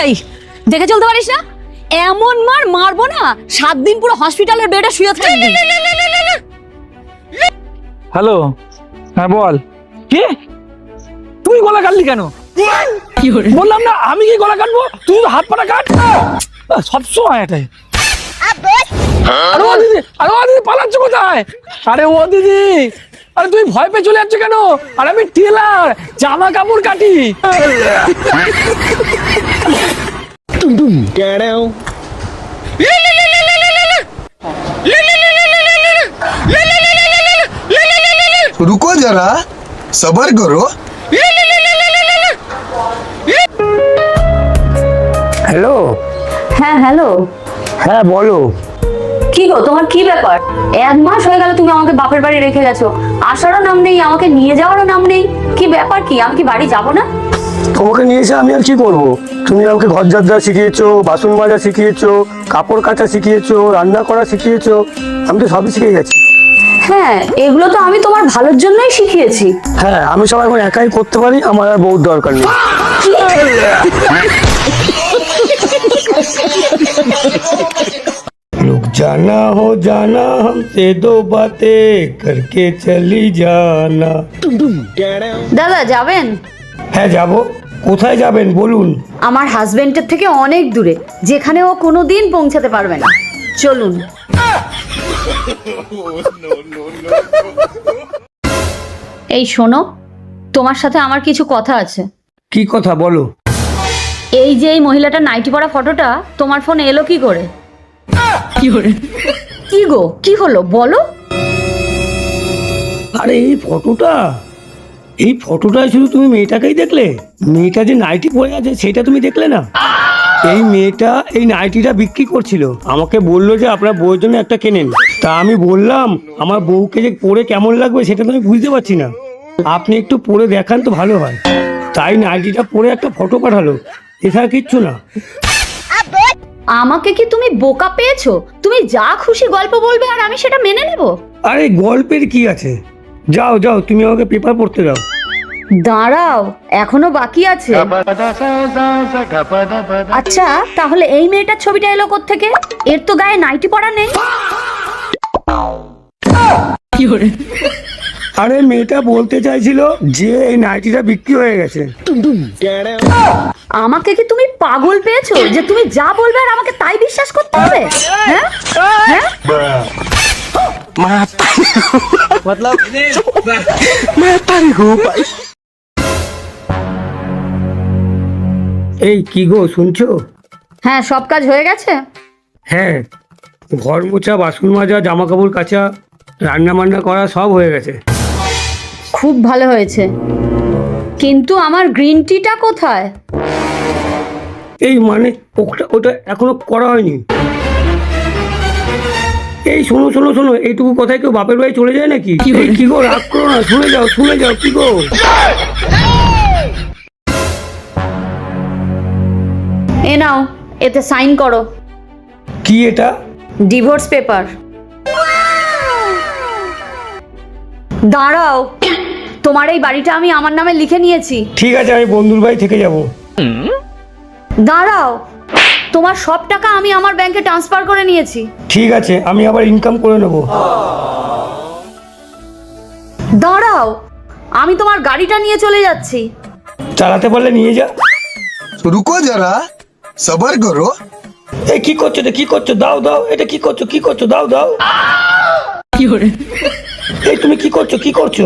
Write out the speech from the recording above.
এই দেখে চলতে পারিস না? এমন মার মারবো না 7 দিন পুরো হসপিটালের বেডে শুয়ে থাকবি। হ্যালো, হ্যাঁ বল। কি তুই গলা কাটলি কেন? বললাম না আমি কি গলা কাটবো, তুই হাত পাটা কাট। সবসময় এটাই। আরে ও দিদি, আরে ও দিদি পালাচ্ছ কোথায়? আরে ও দিদি, আরে তুই ভয় পেয়ে চলে যাচ্ছ কেন? আরে আমি টেলার, জামা কাপড় কাটি। रुको जरा सबर करो। হ্যালো, হ্যাঁ হ্যালো, হ্যাঁ বলো। কি গো তোমার কি ব্যাপার? 1 মাস হয়ে গেল তুমি আমাকে বাপের বাড়ি রেখে গেছো, আসারও নাম নেই, আমাকে নিয়ে যাওয়ারও নাম নেই। কি ব্যাপার, কি আমি কি বাড়ি যাব না? তোমাকে নিয়ে এসে আমি আর কি করবো? তুমি আমাকে ঘর ঝাড়া শিখিয়েছো, বাসন মাজা শিখিয়েছো, কাপড় কাচা শিখিয়েছো, রান্না করা শিখিয়েছো, আমি তো সবই শিখে গেছি। হ্যাঁ, এগুলো তো আমি তোমার ভালোর জন্যই শিখিয়েছি। হ্যাঁ, আমি সব এখন একাই করতে পারি, আমার আর বউর দরকার নেই। लोग जाना हो जाना हमसे दो बातें करके चली जाना। দাদা যাবেন? হ্যাঁ যাবো। কোথায় যাবেন বলুন? আমার হাজবেন্ডের থেকে অনেক দূরে, যেখানে ও কোনোদিন পৌঁছাতে পারবে না। চলুন। এই শোনো, তোমার সাথে আমার কিছু কথা আছে। কি কথা বলো? এই যে এই মহিলাটা নাইটি পরা ফটোটা তোমার ফোনে এলো কি করে? কি গো, কি হলো বলো? আরে এই ফটোটায় শুধু তুমি মেয়েটাকেই দেখলে? মেয়েটা যে নাইটি পরে আছে সেটা তুমি দেখলে না? এই মেয়েটা এই নাইটিটা বিক্রি করছিল, আমাকে বললো যে আপনার বউয়ের জন্য একটা কেনেন। তা আমি বললাম আমার বউকে যে পরে কেমন লাগবে সেটা তো আমি বুঝতে পারছি না, আপনি একটু পরে দেখান তো ভালো হয়। তাই নাইটিটা পরে একটা ফটো পাঠালো, এছাড়া কিচ্ছু না। আমাকে কি তুমি বোকা পেয়েছো? তুমি যা খুশি গল্প বলবে আর আমি সেটা মেনে নেব? আরে গল্পের কি আছে, যাও যাও তুমি আমাকে পেপার পড়তে দাও। দাঁড়াও, এখনো বাকি আছে। আচ্ছা, তাহলে এই মেয়েটার ছবিটা এলো কোত্থেকে? এর তো গায়ে নাইটি পরা নেই। আরে মেয়েটা বলতে চাইছিল যে এই নাইটিটা বিক্রি হয়ে গেছে। আমাকে কি তুমি পাগল পেয়েছো যে তুমি যা বলবে আর আমাকে তাই বিশ্বাস করতে হবে? হ্যাঁ হ্যাঁ, এই কি গো শুনছো? হ্যাঁ, সব কাজ হয়ে গেছে। হ্যাঁ, ঘর মোছা, বাসন মাজা, জামা কাপড় কাচা, রান্না বান্না করা সব হয়ে গেছে। খুব ভালো হয়েছে, কিন্তু আমার গ্রিন টিটা কোথায়? এই মানে ওটা এখনো করা হয়নি। এই শোনো শোনো শোনো, এইটুকু কথায় কেউ বাপের বাড়ি চলে যায় নাকি? এই কি গো, রাগ করো না, শুনে যাও কি গো। এ নাও, এতে সাইন করো। কি এটা? Divorce paper. দাঁড়াও, তোমার এই বাড়িটা আমি আমার নামে লিখে নিয়েছি। ঠিক আছে, আমি বন্ধুর বাড়ি থেকে যাব। দাঁড়াও, তোমার সব টাকা আমি আমার ব্যাংকে ট্রান্সফার করে নিয়েছি। ঠিক আছে, আমি আবার ইনকাম করে নেব। দাঁড়াও, আমি তোমার গাড়িটা নিয়ে চলে যাচ্ছি। চালাতে পারলে নিয়ে যা। रुको जरा सबर करो। এই কি করছো, দাও এটা কি করছো, দাও। এই তুমি কি করছো?